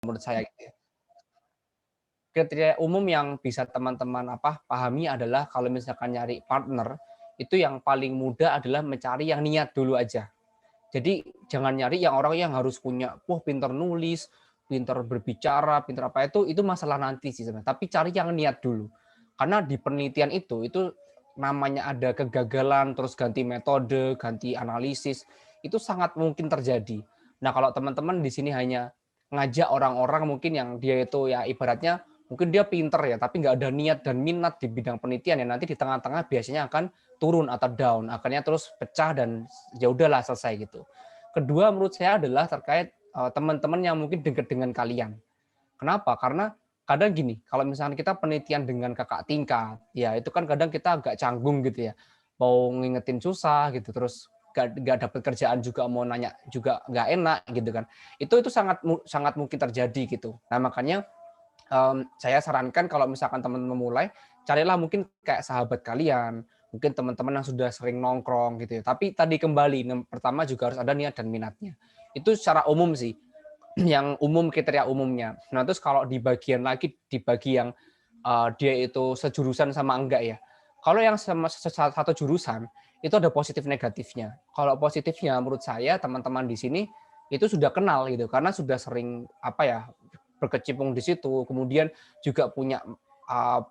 menurut saya gitu ya. Kriteria umum yang bisa teman-teman pahami adalah kalau misalkan nyari partner, itu yang paling mudah adalah mencari yang niat dulu aja. Jadi jangan nyari yang orang yang harus punya, wah pinter nulis, pinter berbicara, pinter apa itu masalah nanti sih sebenarnya. Tapi cari yang niat dulu. Karena di penelitian itu namanya ada kegagalan, terus ganti metode, ganti analisis, itu sangat mungkin terjadi. Nah kalau teman-teman di sini hanya ngajak orang-orang mungkin yang dia itu ya ibaratnya mungkin dia pinter ya, tapi nggak ada niat dan minat di bidang penelitian ya nanti di tengah-tengah biasanya akan turun atau down, akhirnya terus pecah dan ya udahlah selesai gitu. Kedua menurut saya adalah terkait teman-teman yang mungkin dekat dengan kalian. Kenapa? Karena kadang gini, kalau misalnya kita penelitian dengan kakak tingkat, ya itu kan kadang kita agak canggung gitu ya, mau ngingetin susah gitu, terus gak dapat kerjaan juga mau nanya juga nggak enak gitu kan. Itu sangat sangat mungkin terjadi gitu. Nah makanya saya sarankan kalau misalkan teman-teman memulai, carilah mungkin kayak sahabat kalian, mungkin teman-teman yang sudah sering nongkrong gitu ya. Tapi tadi kembali, pertama juga harus ada niat dan minatnya. Itu secara umum sih, yang umum kriteria umumnya. Nah terus kalau di bagian lagi, di bagi yang dia itu sejurusan sama enggak ya. Kalau yang sama satu jurusan, itu ada positif negatifnya. Kalau positifnya menurut saya teman-teman di sini itu sudah kenal gitu, karena sudah sering berkecimpung di situ, kemudian juga punya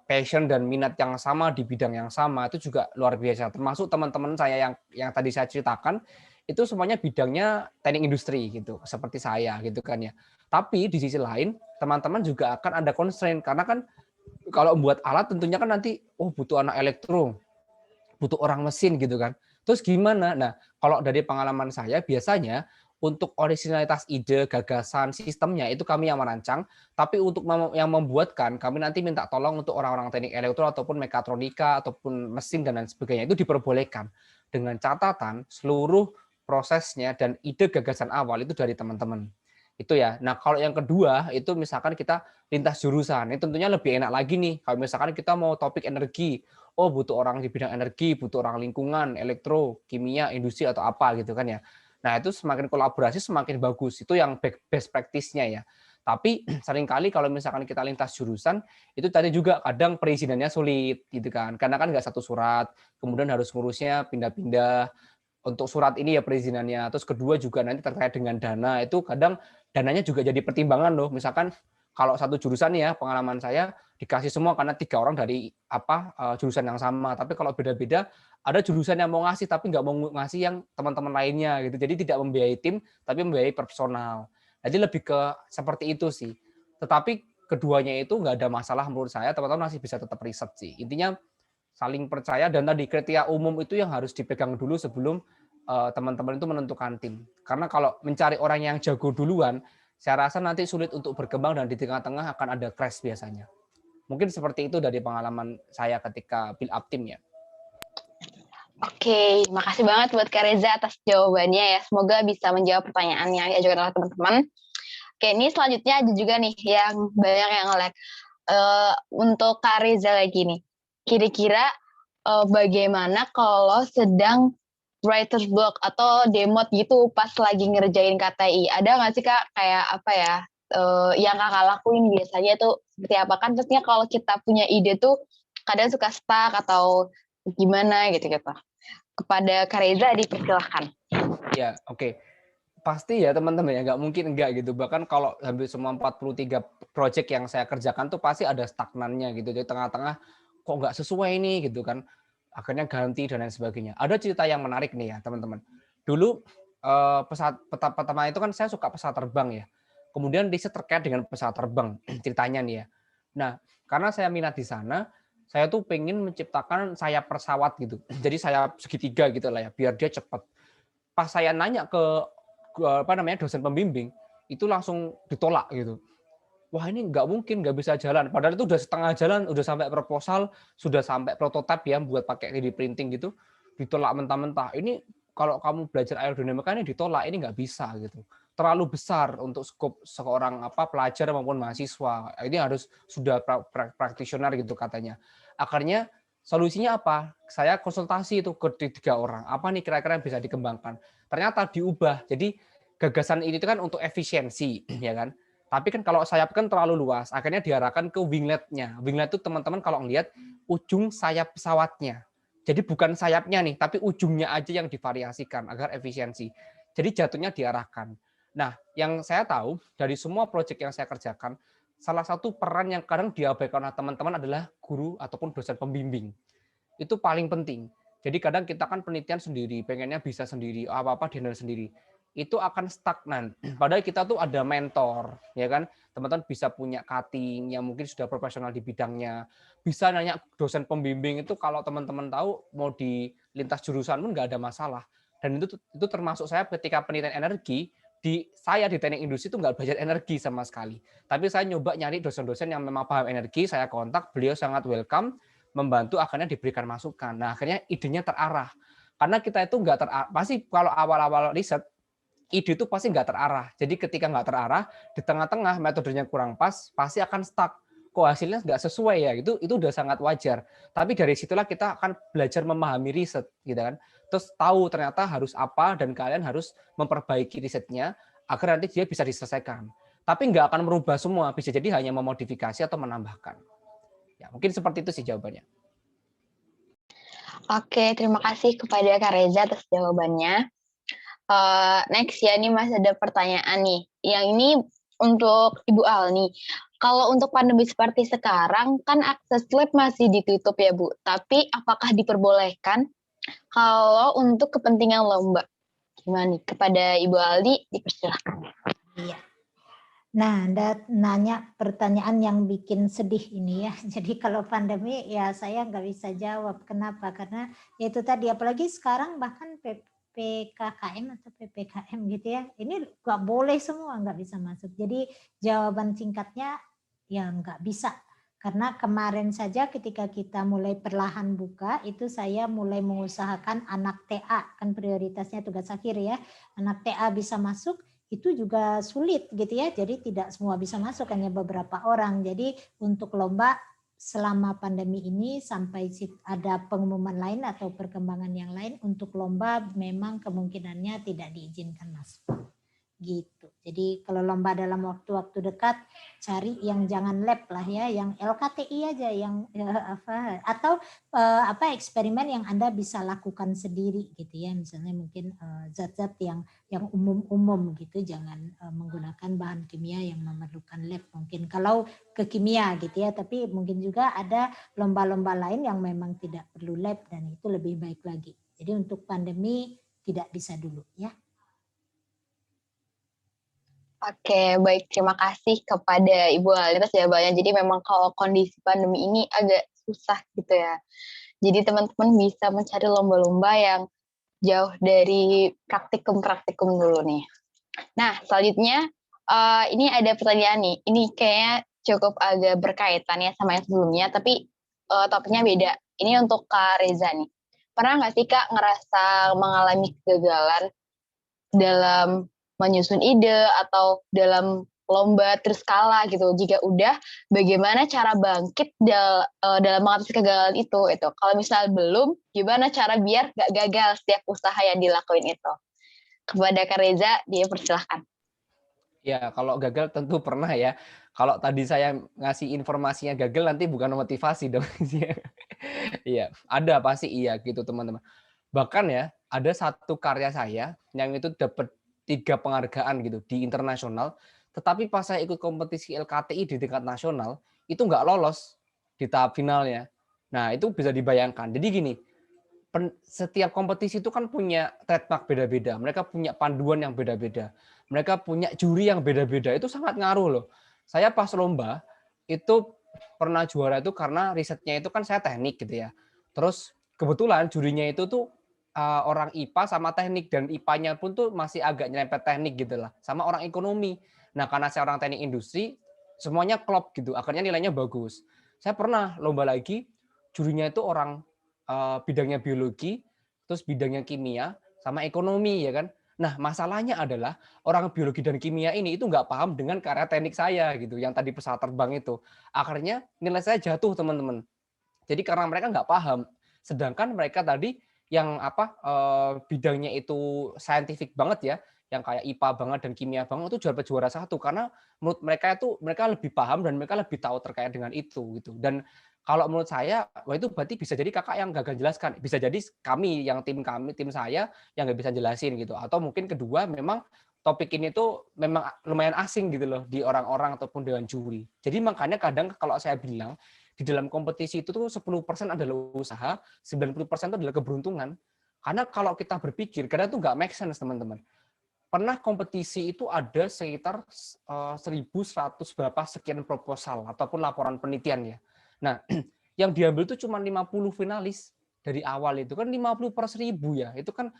passion dan minat yang sama di bidang yang sama, itu juga luar biasa. Termasuk teman-teman saya yang tadi saya ceritakan, itu semuanya bidangnya teknik industri gitu, seperti saya gitu kan ya. Tapi di sisi lain, teman-teman juga akan ada constraint karena kan kalau membuat alat tentunya kan nanti butuh anak elektro, butuh orang mesin gitu kan. Terus gimana? Nah, kalau dari pengalaman saya biasanya untuk originalitas ide, gagasan, sistemnya itu kami yang merancang, tapi untuk yang membuatkan kami nanti minta tolong untuk orang-orang teknik elektro ataupun mekatronika ataupun mesin dan lain sebagainya itu diperbolehkan. Dengan catatan seluruh prosesnya dan ide gagasan awal itu dari teman-teman. Itu ya. Nah, kalau yang kedua itu misalkan kita lintas jurusan. Ini tentunya lebih enak lagi nih. Kalau misalkan kita mau topik energi, butuh orang di bidang energi, butuh orang lingkungan, elektro, kimia, industri atau apa gitu kan ya. Nah, itu semakin kolaborasi semakin bagus. Itu yang best practice-nya ya. Tapi seringkali kalau misalkan kita lintas jurusan, itu tadi juga kadang perizinannya sulit gitu kan. Karena kan nggak satu surat, kemudian harus ngurusnya pindah-pindah. Untuk surat ini ya perizinannya. Terus kedua juga nanti terkait dengan dana, itu kadang dananya juga jadi pertimbangan loh. Misalkan kalau satu jurusan ya, pengalaman saya dikasih semua karena 3 orang dari jurusan yang sama. Tapi kalau beda-beda, ada jurusan yang mau ngasih tapi nggak mau ngasih yang teman-teman lainnya gitu. Jadi tidak membiayai tim, tapi membiayai personal. Jadi lebih ke seperti itu sih. Tetapi keduanya itu nggak ada masalah menurut saya, teman-teman masih bisa tetap riset sih. Intinya saling percaya dan tadi kriteria umum itu yang harus dipegang dulu sebelum teman-teman itu menentukan tim. Karena kalau mencari orang yang jago duluan, saya rasa nanti sulit untuk berkembang dan di tengah-tengah akan ada crash biasanya. Mungkin seperti itu dari pengalaman saya ketika build up tim ya. Oke, makasih banget buat Kak Reza atas jawabannya ya. Semoga bisa menjawab pertanyaan yang diajukan oleh teman-teman. Oke, ini selanjutnya ada juga nih yang banyak yang nge-lag. Untuk Kak Reza lagi nih, kira-kira bagaimana kalau sedang writer's block atau demot gitu pas lagi ngerjain KTI? Ada nggak sih Kak kayak apa ya, yang Kakak lakuin biasanya tuh seperti apa? Kan pastinya kalau kita punya ide tuh kadang suka stuck atau gimana gitu-gitu. Kepada Kak Reza dipersilahkan. Ya, oke. Pasti ya teman-teman ya, nggak mungkin enggak gitu. Bahkan kalau hampir semua 43 project yang saya kerjakan tuh pasti ada stagnannya gitu. Jadi tengah-tengah kok nggak sesuai nih gitu kan. Akhirnya ganti dan lain sebagainya. Ada cerita yang menarik nih ya teman-teman. Dulu pertama itu kan saya suka pesawat terbang ya. Kemudian riset terkait dengan pesawat terbang ceritanya nih ya. Nah, karena saya minat di sana, saya tuh pengen menciptakan sayap pesawat gitu. Jadi sayap segitiga gitu lah ya, biar dia cepat. Pas saya nanya ke dosen pembimbing, itu langsung ditolak gitu. Wah ini nggak mungkin, nggak bisa jalan. Padahal itu udah setengah jalan, udah sampai proposal, sudah sampai prototipe ya buat pakai 3D printing gitu, ditolak mentah-mentah. Ini kalau kamu belajar aerodinamika ini ditolak, ini nggak bisa gitu. Terlalu besar untuk skop seorang pelajar maupun mahasiswa. Ini harus sudah practitioner gitu katanya. Akhirnya solusinya apa? Saya konsultasi itu ke 3 orang. Apa nih kira-kira yang bisa dikembangkan? Ternyata diubah. Jadi gagasan ini kan untuk efisiensi, ya kan? Tapi kan kalau sayap kan terlalu luas, akhirnya diarahkan ke winglet-nya. Winglet itu teman-teman kalau ngelihat ujung sayap pesawatnya. Jadi bukan sayapnya nih, tapi ujungnya aja yang divariasikan agar efisiensi. Jadi jatuhnya diarahkan. Nah, yang saya tahu dari semua proyek yang saya kerjakan, salah satu peran yang kadang diabaikan oleh teman-teman adalah guru ataupun dosen pembimbing. Itu paling penting. Jadi kadang kita kan penelitian sendiri, pengennya bisa sendiri, apa-apa dihandle sendiri. Itu akan stagnan. Padahal kita tuh ada mentor, ya kan? Teman-teman bisa punya cutting yang mungkin sudah profesional di bidangnya. Bisa nanya dosen pembimbing itu kalau teman-teman tahu mau di lintas jurusan pun nggak ada masalah. Dan itu termasuk saya ketika penelitian energi, saya di teknik industri itu nggak belajar energi sama sekali. Tapi saya nyoba nyari dosen-dosen yang memang paham energi, saya kontak, beliau sangat welcome, membantu akhirnya diberikan masukan. Nah, akhirnya idenya terarah. Karena kita itu nggak terarah, pasti kalau awal-awal riset, ide itu pasti nggak terarah. Jadi ketika nggak terarah, di tengah-tengah metodenya kurang pas, pasti akan stuck. Kok hasilnya nggak sesuai ya, itu udah sangat wajar. Tapi dari situlah kita akan belajar memahami riset, gitu kan. Terus tahu ternyata harus apa, dan kalian harus memperbaiki risetnya, agar nanti dia bisa diselesaikan. Tapi nggak akan merubah semua, bisa jadi hanya memodifikasi atau menambahkan. Ya, mungkin seperti itu sih jawabannya. Oke, terima kasih kepada Kak Reza atas jawabannya. Next ya, ini masih ada pertanyaan nih. Yang ini untuk Ibu Al nih. Kalau untuk pandemi seperti sekarang, kan akses lab masih ditutup ya, Bu. Tapi apakah diperbolehkan kalau untuk kepentingan lomba? Gimana nih? Kepada Ibu Aldi, dipersilahkan. Iya. Nah, Anda nanya pertanyaan yang bikin sedih ini ya. Jadi kalau pandemi ya saya nggak bisa jawab. Kenapa? Karena ya itu tadi, apalagi sekarang bahkan PKKM atau PPKM gitu ya. Ini nggak boleh semua, nggak bisa masuk. Jadi jawaban singkatnya ya nggak bisa. Karena kemarin saja ketika kita mulai perlahan buka, itu saya mulai mengusahakan anak TA, kan prioritasnya tugas akhir ya. Anak TA bisa masuk, itu juga sulit gitu ya, jadi tidak semua bisa masuk, hanya beberapa orang. Jadi untuk lomba selama pandemi ini sampai ada pengumuman lain atau perkembangan yang lain, untuk lomba memang kemungkinannya tidak diizinkan masuk gitu. Jadi kalau lomba dalam waktu-waktu dekat, cari yang jangan lab lah ya, yang LKTI aja, yang atau eksperimen yang Anda bisa lakukan sendiri gitu ya, misalnya mungkin zat-zat yang umum-umum gitu, jangan menggunakan bahan kimia yang memerlukan lab mungkin kalau ke kimia gitu ya, tapi mungkin juga ada lomba-lomba lain yang memang tidak perlu lab dan itu lebih baik lagi. Jadi untuk pandemi tidak bisa dulu ya. Oke, baik. Terima kasih kepada Ibu Aldi atas jawabannya. Jadi memang kalau kondisi pandemi ini agak susah gitu ya. Jadi teman-teman bisa mencari lomba-lomba yang jauh dari praktikum-praktikum dulu nih. Nah, selanjutnya ini ada pertanyaan nih. Ini kayaknya cukup agak berkaitan ya sama yang sebelumnya, tapi topiknya beda. Ini untuk Kak Reza nih. Pernah nggak sih Kak ngerasa mengalami kegagalan dalam menyusun ide atau dalam lomba terus kalah gitu? Jika udah, bagaimana cara bangkit dalam mengatasi kegagalan itu? Kalau misal belum, gimana cara biar gak gagal setiap usaha yang dilakuin itu? Kepada Kak Reza, dia persilahkan. Ya, kalau gagal tentu pernah ya. Kalau tadi saya ngasih informasinya gagal, nanti bukan motivasi dong. Iya, ada pasti iya gitu teman-teman. Bahkan ya, ada satu karya saya yang itu dapat 3 penghargaan gitu di internasional, tetapi pas saya ikut kompetisi LKTI di tingkat nasional, itu nggak lolos di tahap finalnya. Nah, itu bisa dibayangkan. Jadi gini, setiap kompetisi itu kan punya trademark beda-beda. Mereka punya panduan yang beda-beda. Mereka punya juri yang beda-beda. Itu sangat ngaruh loh. Saya pas lomba itu pernah juara itu karena risetnya itu kan saya teknik gitu ya. Terus kebetulan jurinya itu tuh orang IPA sama teknik, dan IPA-nya pun tuh masih agak nyerempet teknik gitu lah, sama orang ekonomi. Nah, karena saya orang teknik industri, semuanya klop gitu. Akhirnya nilainya bagus. Saya pernah lomba lagi, jurinya itu orang bidangnya biologi, terus bidangnya kimia, sama ekonomi ya kan. Nah, masalahnya adalah orang biologi dan kimia ini itu nggak paham dengan karya teknik saya gitu, yang tadi pesawat terbang itu. Akhirnya nilai saya jatuh teman-teman. Jadi karena mereka nggak paham, sedangkan mereka tadi yang bidangnya itu scientific banget ya, yang kayak IPA banget dan kimia banget itu juara satu, karena menurut mereka lebih paham dan mereka lebih tahu terkait dengan itu gitu. Dan kalau menurut saya, wah itu berarti bisa jadi kakak yang gagal jelaskan, bisa jadi tim saya yang nggak bisa jelasin gitu, atau mungkin kedua memang topik ini tuh memang lumayan asing gitu loh di orang-orang ataupun dewan juri. Jadi makanya kadang kalau saya bilang di dalam kompetisi itu tuh 10% adalah usaha, 90% itu adalah keberuntungan. Karena kalau kita berpikir, kadang tuh nggak make sense teman-teman. Pernah kompetisi itu ada sekitar 1.100 berapa sekian proposal ataupun laporan penelitian ya. Nah, yang diambil itu cuma 50 finalis dari awal itu kan 50/1000 ya. Itu kan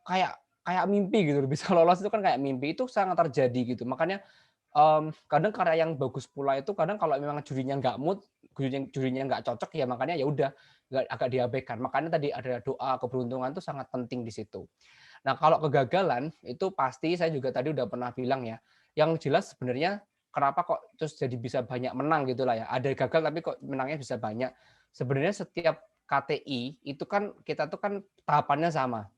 kayak kayak mimpi gitu, bisa lolos itu kan kayak mimpi, itu sangat terjadi gitu. Makanya kadang karya yang bagus pula itu kadang kalau memang jurinya nggak mood, jurinya nggak cocok ya makanya ya udah agak diabaikan. Makanya tadi ada doa keberuntungan itu sangat penting di situ. Nah, kalau kegagalan itu pasti saya juga tadi udah pernah bilang ya. Yang jelas sebenarnya kenapa kok terus jadi bisa banyak menang gitulah ya. Ada gagal tapi kok menangnya bisa banyak. Sebenarnya setiap KTI itu kan kita tuh kan tahapannya sama.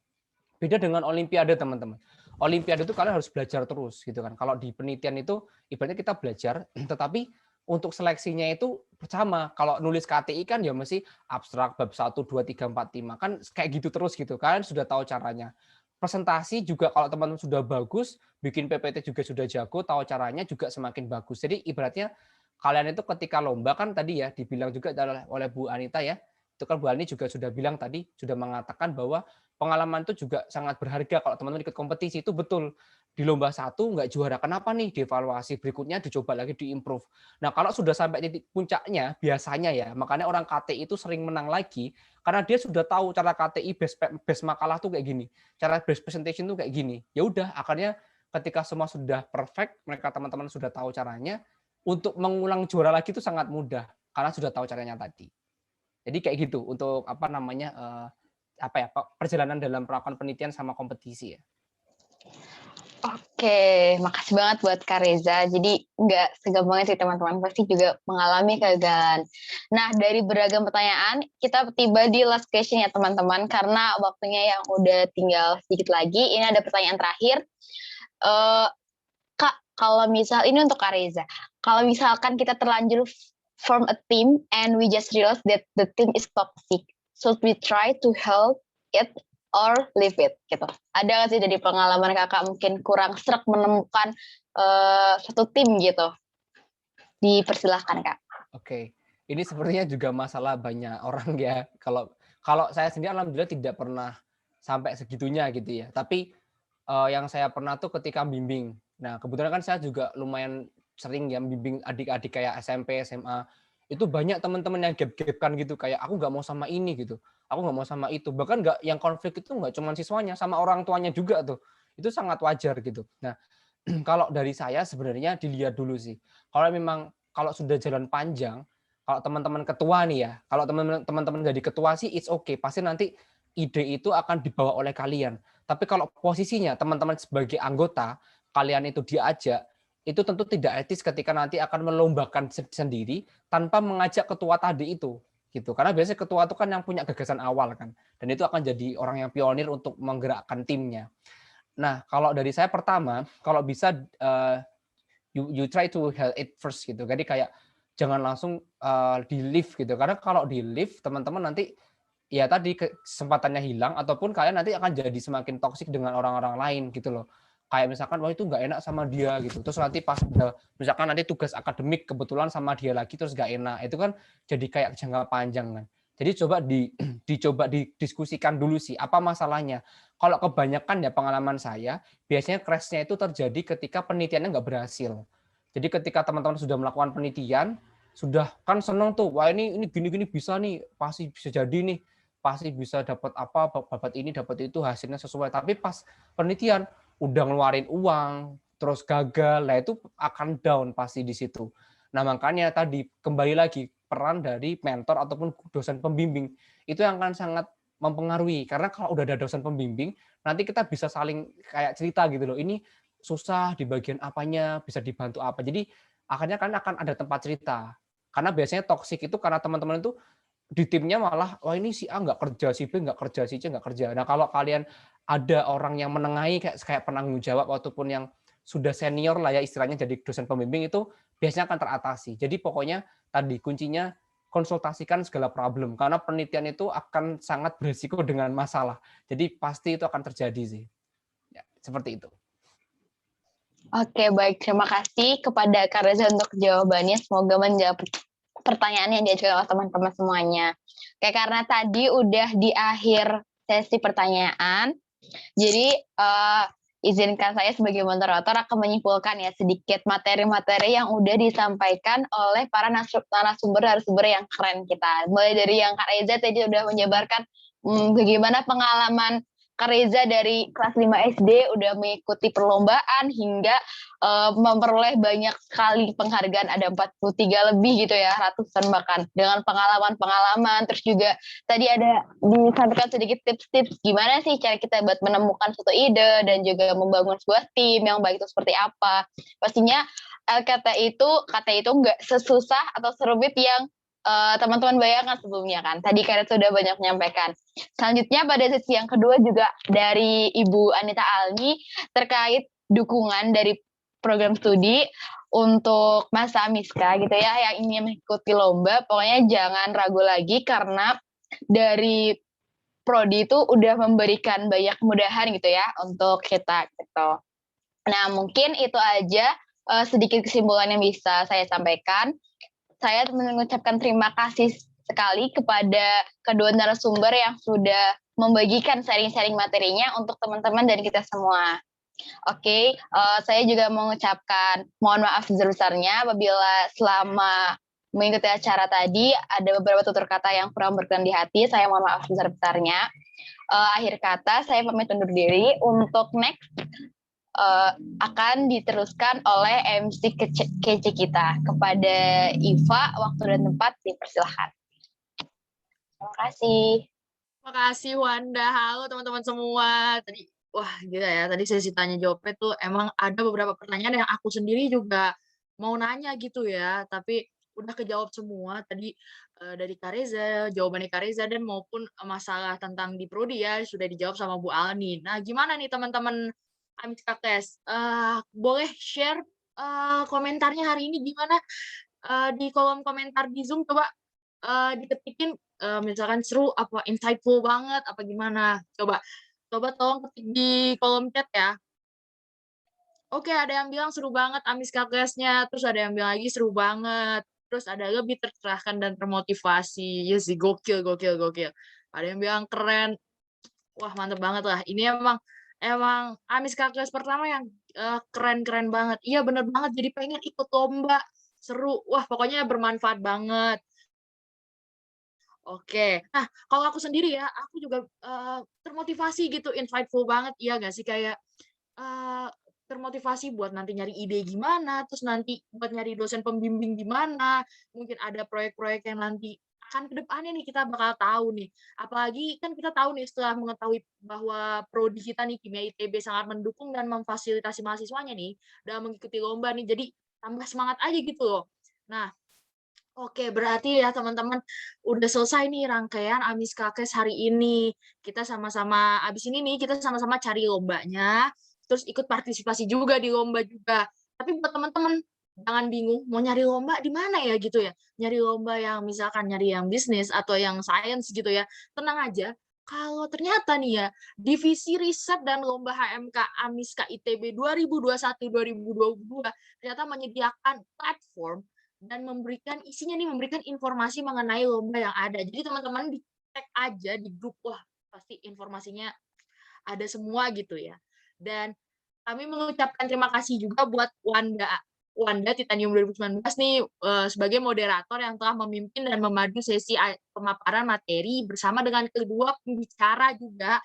Beda dengan olimpiade, teman-teman. Olimpiade itu kalian harus belajar terus gitu kan. Kalau di penelitian itu ibaratnya kita belajar, tetapi untuk seleksinya itu sama. Kalau nulis KTI kan ya mesti abstrak bab 1 2 3 4 5 kan kayak gitu terus gitu. Kalian sudah tahu caranya. Presentasi juga kalau teman-teman sudah bagus, bikin PPT juga sudah jago, tahu caranya juga semakin bagus. Jadi ibaratnya kalian itu ketika lomba kan tadi ya dibilang juga oleh Bu Anita ya. Itu kan Bu Ani juga sudah bilang tadi, sudah mengatakan bahwa pengalaman itu juga sangat berharga kalau teman-teman ikut kompetisi. Itu betul. Di lomba satu nggak juara, kenapa nih? Dievaluasi, berikutnya dicoba lagi diimprove. Nah, kalau sudah sampai titik puncaknya, biasanya ya, makanya orang KTI itu sering menang lagi, karena dia sudah tahu cara KTI base makalah tuh kayak gini, cara base presentation tuh kayak gini. Ya udah, akhirnya ketika semua sudah perfect, mereka teman-teman sudah tahu caranya, untuk mengulang juara lagi itu sangat mudah, karena sudah tahu caranya tadi. Jadi kayak gitu untuk apa namanya perjalanan dalam melakukan penelitian sama kompetisi ya. Oke, makasih banget buat Kak Reza. Jadi nggak segampangnya sih teman-teman, pasti juga mengalami kegagalan. Nah, dari beragam pertanyaan, kita tiba di last question ya teman-teman, karena waktunya yang udah tinggal sedikit lagi. Ini ada pertanyaan terakhir. Kak, kalau misal, ini untuk Kak Reza, kalau misalkan kita terlanjur form a team and we just realize that the team is toxic, should we try to help it or leave it gitu? Ada nggak sih dari pengalaman kakak mungkin kurang sreg menemukan satu tim gitu? Dipersilahkan Kak. Oke, ini sepertinya juga masalah banyak orang ya. Kalau saya sendiri alhamdulillah tidak pernah sampai segitunya gitu ya. Tapi yang saya pernah tuh ketika bimbing. Nah, kebetulan kan saya juga lumayan sering ya bimbing adik-adik kayak SMP, SMA. Itu banyak teman-teman yang gap-gapkan gitu, kayak aku nggak mau sama ini gitu, aku nggak mau sama itu. Bahkan nggak, yang konflik itu nggak cuma siswanya, sama orang tuanya juga tuh. Itu sangat wajar gitu. Nah, kalau dari saya sebenarnya dilihat dulu sih. Kalau sudah jalan panjang, kalau teman-teman ketua nih ya, kalau teman-teman jadi ketua sih it's okay. Pasti nanti ide itu akan dibawa oleh kalian. Tapi kalau posisinya teman-teman sebagai anggota, kalian itu diajak, itu tentu tidak etis ketika nanti akan melombakan sendiri tanpa mengajak ketua tadi itu. Gitu. Karena biasanya ketua itu kan yang punya gagasan awal kan. Dan itu akan jadi orang yang pionir untuk menggerakkan timnya. Nah, kalau dari saya pertama, kalau bisa you try to help it first gitu. Jadi kayak jangan langsung di lift gitu. Karena kalau di lift teman-teman nanti ya tadi kesempatannya hilang ataupun kalian nanti akan jadi semakin toksik dengan orang-orang lain gitu loh. Kayak misalkan wah itu nggak enak sama dia gitu. Terus nanti pas misalkan nanti tugas akademik kebetulan sama dia lagi terus nggak enak. Itu kan jadi kayak jangka panjang kan. Jadi coba didiskusikan dulu sih apa masalahnya. Kalau kebanyakan ya pengalaman saya, biasanya crash-nya itu terjadi ketika penelitiannya nggak berhasil. Jadi ketika teman-teman sudah melakukan penelitian, sudah kan seneng tuh, wah ini gini-gini bisa nih, pasti bisa jadi nih, pasti bisa dapat apa, dapat ini, dapat itu, hasilnya sesuai. Tapi pas penelitian, udah ngeluarin uang, terus gagal, nah itu akan down pasti di situ. Nah makanya tadi, kembali lagi, peran dari mentor ataupun dosen pembimbing, itu yang akan sangat mempengaruhi. Karena kalau udah ada dosen pembimbing, nanti kita bisa saling kayak cerita gitu loh, ini susah di bagian apanya, bisa dibantu apa. Jadi akhirnya kan akan ada tempat cerita. Karena biasanya toksik itu karena teman-teman itu di timnya malah, wah ini si A nggak kerja, si B nggak kerja, si C nggak kerja. Nah kalau kalian ada orang yang menengahi kayak penanggung jawab ataupun yang sudah senior lah ya istilahnya jadi dosen pembimbing itu biasanya akan teratasi. Jadi pokoknya tadi kuncinya konsultasikan segala problem karena penelitian itu akan sangat berisiko dengan masalah. Jadi pasti itu akan terjadi sih. Ya, seperti itu. Oke, baik. Terima kasih kepada Kak Reza untuk jawabannya. Semoga menjawab pertanyaan yang diajukan oleh teman-teman semuanya. Oke, karena tadi udah di akhir sesi pertanyaan, jadi izinkan saya sebagai moderator akan menyimpulkan ya sedikit materi-materi yang udah disampaikan oleh para narasumber yang keren kita. Mulai dari yang Kak Reza tadi udah menjabarkan bagaimana pengalaman Kak Reza dari kelas 5 SD udah mengikuti perlombaan hingga memperoleh banyak sekali penghargaan, ada 43 lebih gitu ya, ratusan bahkan, dengan pengalaman-pengalaman. Terus juga tadi ada disampaikan sedikit tips-tips gimana sih cara kita buat menemukan suatu ide dan juga membangun sebuah tim yang baik itu seperti apa. Pastinya kata itu nggak sesusah atau serumit yang teman-teman bayangkan sebelumnya kan. Tadi Kak Reza sudah banyak menyampaikan. Selanjutnya pada sesi yang kedua juga dari Ibu Anita Alni terkait dukungan dari program studi untuk masa Amiska gitu ya yang ingin mengikuti lomba, pokoknya jangan ragu lagi karena dari Prodi itu udah memberikan banyak kemudahan gitu ya untuk kita gitu. Nah mungkin itu aja sedikit kesimpulan yang bisa saya sampaikan. Saya mengucapkan terima kasih sekali kepada kedua narasumber yang sudah membagikan sharing-sharing materinya untuk teman-teman dan kita semua. Oke, saya juga mengucapkan mohon maaf sebesar-besarnya apabila selama mengikuti acara tadi ada beberapa tutur kata yang kurang berkenan di hati. Saya mohon maaf sebesar-besarnya. Akhir kata, saya pamit undur diri. Untuk next akan diteruskan oleh MC kece kita. Kepada Iva, waktu dan tempat dipersilahkan. Terima kasih. Terima kasih Wanda. Halo teman-teman semua. Tadi wah gila ya. Tadi sesi tanya jawabnya tuh emang ada beberapa pertanyaan yang aku sendiri juga mau nanya gitu ya. Tapi udah kejawab semua tadi dari Kak Reza, jawabannya Kak Reza dan maupun masalah tentang di prodi ya sudah dijawab sama Bu Alni. Nah, gimana nih teman-teman Amis Kakes? Boleh share komentarnya hari ini gimana di kolom komentar di Zoom coba diketikin misalkan seru apa insightful banget apa gimana coba tolong ketik di kolom chat ya. Oke, ada yang bilang seru banget Amis Kakesnya, terus ada yang bilang lagi seru banget, terus ada lebih tercerahkan dan termotivasi. Ya sih, gokil. Ada yang bilang keren. Wah, mantep banget lah. Ini emang Amis Kakes pertama yang keren-keren banget. Iya, bener banget. Jadi pengen ikut lomba. Seru. Wah, pokoknya bermanfaat banget. Oke. Nah, kalau aku sendiri ya, aku juga termotivasi gitu, insightful banget. Iya nggak sih? Kayak termotivasi buat nanti nyari ide gimana, terus nanti buat nyari dosen pembimbing gimana, mungkin ada proyek-proyek yang nanti akan ke depannya nih kita bakal tahu nih. Apalagi kan kita tahu nih setelah mengetahui bahwa prodi kita nih Kimia ITB sangat mendukung dan memfasilitasi mahasiswanya nih dalam mengikuti lomba nih. Jadi tambah semangat aja gitu loh. Nah, oke, berarti ya teman-teman udah selesai nih rangkaian Amis Kakes hari ini. Kita sama-sama abis ini nih kita sama-sama cari lombanya, terus ikut partisipasi juga di lomba juga. Tapi buat teman-teman jangan bingung mau nyari lomba di mana ya gitu ya. Nyari lomba yang misalkan nyari yang bisnis atau yang sains gitu ya. Tenang aja. Kalau ternyata nih ya, Divisi Riset dan Lomba HMK Amiska ITB 2021-2022 ternyata menyediakan platform dan memberikan informasi mengenai lomba yang ada. Jadi teman-teman di-tag aja di grup, wah pasti informasinya ada semua gitu ya. Dan kami mengucapkan terima kasih juga buat Wanda Titanium 2019 nih sebagai moderator yang telah memimpin dan memandu sesi pemaparan materi bersama dengan kedua pembicara juga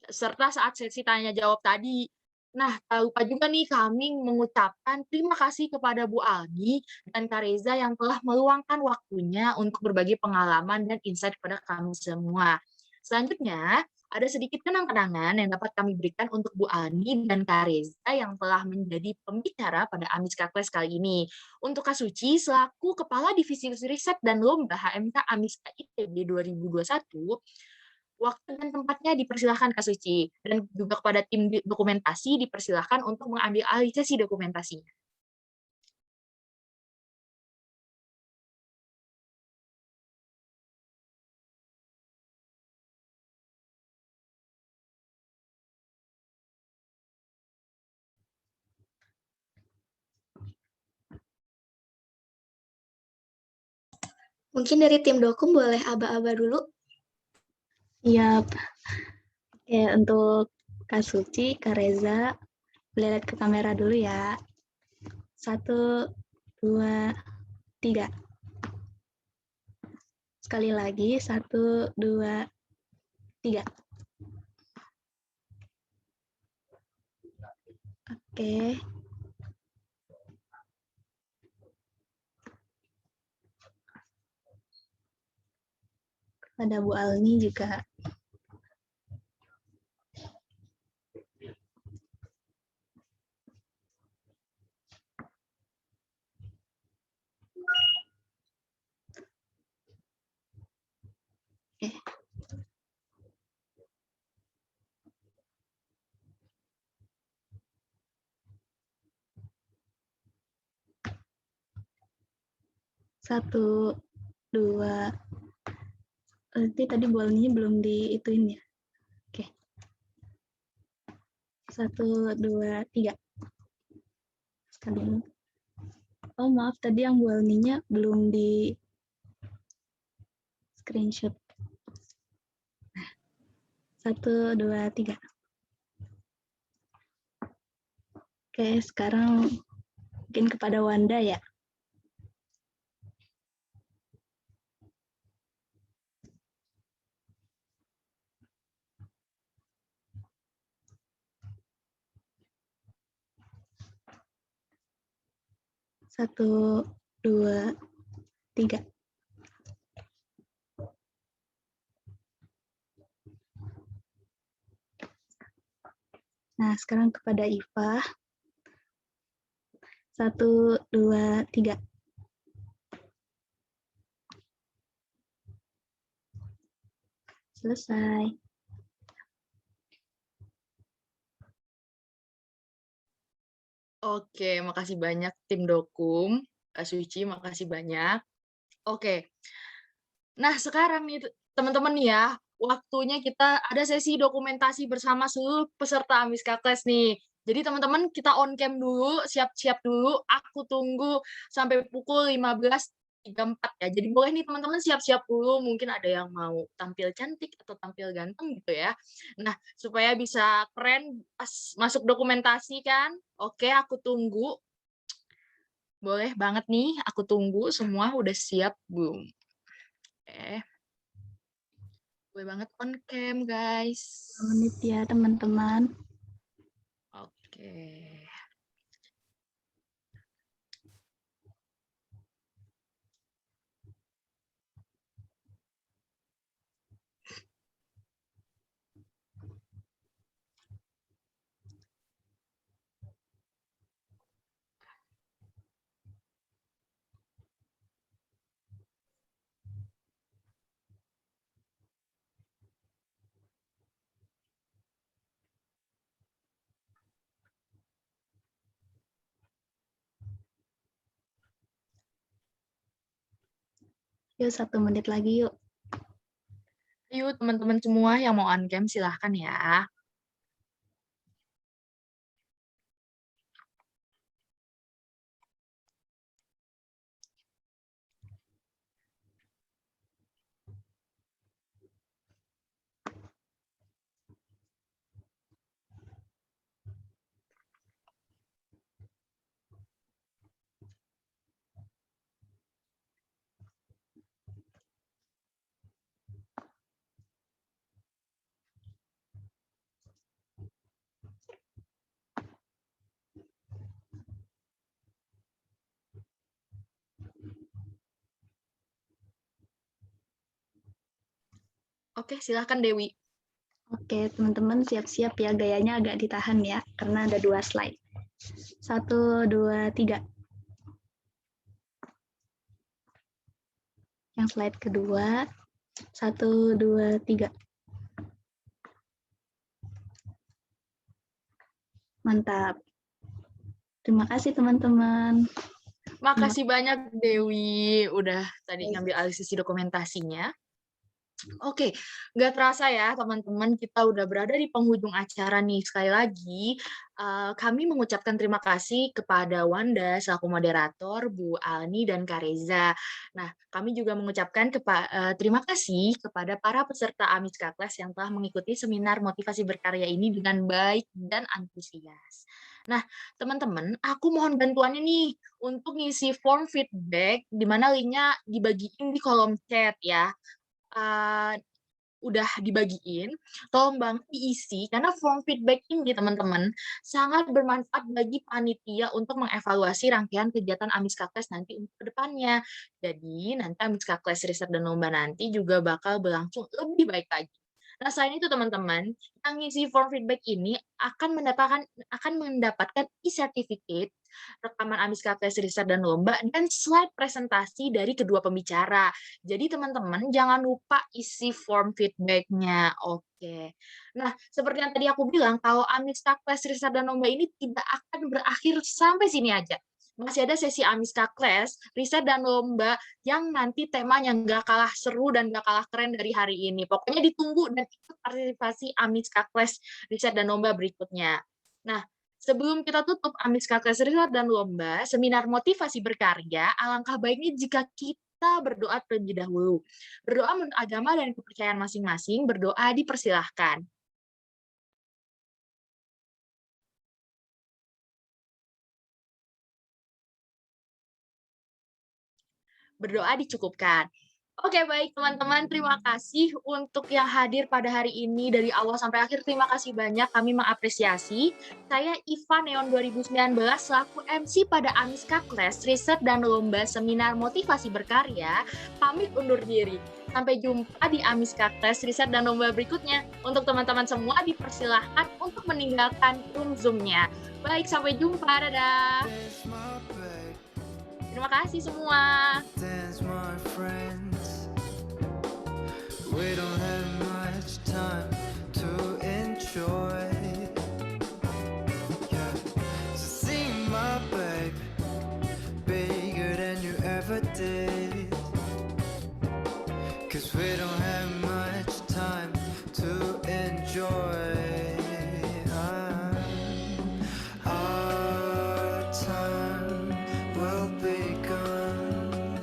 serta saat sesi tanya jawab tadi. Nah, tak lupa juga nih kami mengucapkan terima kasih kepada Bu Aldi dan Kak Reza yang telah meluangkan waktunya untuk berbagi pengalaman dan insight kepada kami semua. Selanjutnya, Ada sedikit kenang-kenangan yang dapat kami berikan untuk Bu Ani dan Kak Reza yang telah menjadi pembicara pada Amiska Class kali ini. Untuk Kak Suci, selaku Kepala Divisi Riset dan Lomba HMK Amiska ITB 2021, waktu dan tempatnya dipersilahkan Kak Suci. Dan juga kepada tim dokumentasi dipersilahkan untuk mengambil alih sesi dokumentasinya. Mungkin dari tim Dokum boleh aba-aba dulu. Siap. Oke, untuk Kak Suci, Kak Reza, boleh lihat ke kamera dulu ya. 1, 2, 3. Sekali lagi, 1, 2, 3. Oke. Kepada Bu Alni juga. Oke. Satu, dua. Nanti tadi Bu Alninya belum diituin ya. Oke. 1, 2, 3. Sekali. Oh maaf, tadi yang Bu Alninya belum di screenshot. 1, 2, 3. Oke, sekarang mungkin kepada Wanda ya. Satu, dua, tiga. Nah, sekarang kepada Iva. 1, 2, 3. Selesai. Oke, makasih banyak tim Dokum. Kak Suci, makasih banyak. Oke. Nah, sekarang nih teman-teman ya, waktunya kita ada sesi dokumentasi bersama seluruh peserta Amiska Class nih. Jadi teman-teman kita on cam dulu, siap-siap dulu. Aku tunggu sampai pukul 15.34 ya. Jadi boleh nih teman-teman siap-siap dulu. Mungkin ada yang mau tampil cantik atau tampil ganteng gitu ya. Nah, supaya bisa keren pas masuk dokumentasi kan. Oke, aku tunggu. Boleh banget nih, aku tunggu semua udah siap belum? Oke. Boleh banget on cam, guys. Menit ya, teman-teman. Oke. Yuk, 1 menit lagi yuk. Yuk, teman-teman semua yang mau on cam silahkan ya. Oke, silahkan Dewi. Oke, teman-teman siap-siap ya, gayanya agak ditahan ya, karena ada 2 slide. 1, 2, 3. Yang slide kedua, 1, 2, 3. Mantap. Terima kasih teman-teman. Makasih banyak Dewi, udah tadi ngambil alih sisi dokumentasinya. Oke, nggak terasa ya teman-teman, kita udah berada di penghujung acara nih. Sekali lagi, kami mengucapkan terima kasih kepada Wanda selaku moderator, Bu Alni dan Kak Reza. Nah, kami juga mengucapkan terima kasih kepada para peserta Amiska Class yang telah mengikuti seminar motivasi berkarya ini dengan baik dan antusias. Nah, teman-teman, aku mohon bantuannya nih untuk ngisi form feedback, di mana linknya dibagiin di kolom chat ya. Udah dibagiin, tolong banget diisi karena form feedback ini teman-teman sangat bermanfaat bagi panitia untuk mengevaluasi rangkaian kegiatan Amiska Class nanti untuk kedepannya. Jadi nanti Amiska Class Riset dan Lomba nanti juga bakal berlangsung lebih baik lagi. Nah, selain itu teman-teman, yang ngisi form feedback ini akan mendapatkan e-certificate, rekaman Amiska Class Riset dan Lomba, dan slide presentasi dari kedua pembicara. Jadi teman-teman jangan lupa isi form feedback-nya. Oke. Nah, seperti yang tadi aku bilang, kalau Amiska Class Riset dan Lomba ini tidak akan berakhir sampai sini aja. Masih ada sesi Amiska Class, Riset dan Lomba yang nanti temanya nggak kalah seru dan nggak kalah keren dari hari ini. Pokoknya ditunggu dan ikut partisipasi Amiska Class, Riset dan Lomba berikutnya. Nah, sebelum kita tutup Amiska Class Riset dan Lomba, seminar motivasi berkarya, alangkah baiknya jika kita berdoa terlebih dahulu. Berdoa menurut agama dan kepercayaan masing-masing, berdoa dipersilahkan. Berdoa dicukupkan. Oke, baik teman-teman, terima kasih untuk yang hadir pada hari ini dari awal sampai akhir. Terima kasih banyak, kami mengapresiasi. Saya Iva Neon 2019 selaku MC pada Amiska Class Riset dan Lomba Seminar Motivasi Berkarya, pamit undur diri. Sampai jumpa di Amiska Class Riset dan Lomba berikutnya. Untuk teman-teman semua dipersilahkan untuk meninggalkan room Zoom-nya. Baik, sampai jumpa. Dadah. Terima kasih semua. Dance, my friends. We don't have much time to enjoy. Yeah. So see my babe, bigger than you ever did. 'Cause we don't have much time to enjoy. Our time will be gone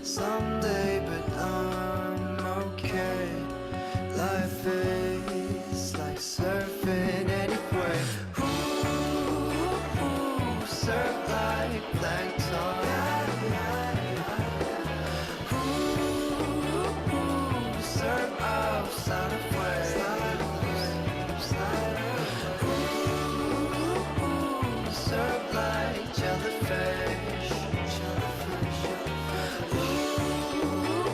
someday, but I'm okay. Life is like surfing anyway. Ooh, surf like plankton. Ooh, surf outside of waves. Ooh, surf like jellyfish. Ooh,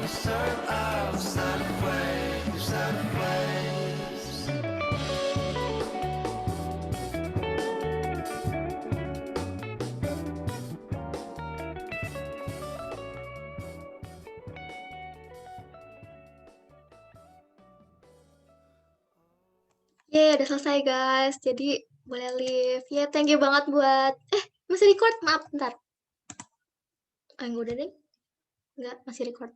surf outside of waves, out of waves. Yeay, udah selesai guys. Jadi boleh leave. Ya, thank you banget buat... masih record? Maaf, bentar. Enggak udah deh. Enggak, masih record.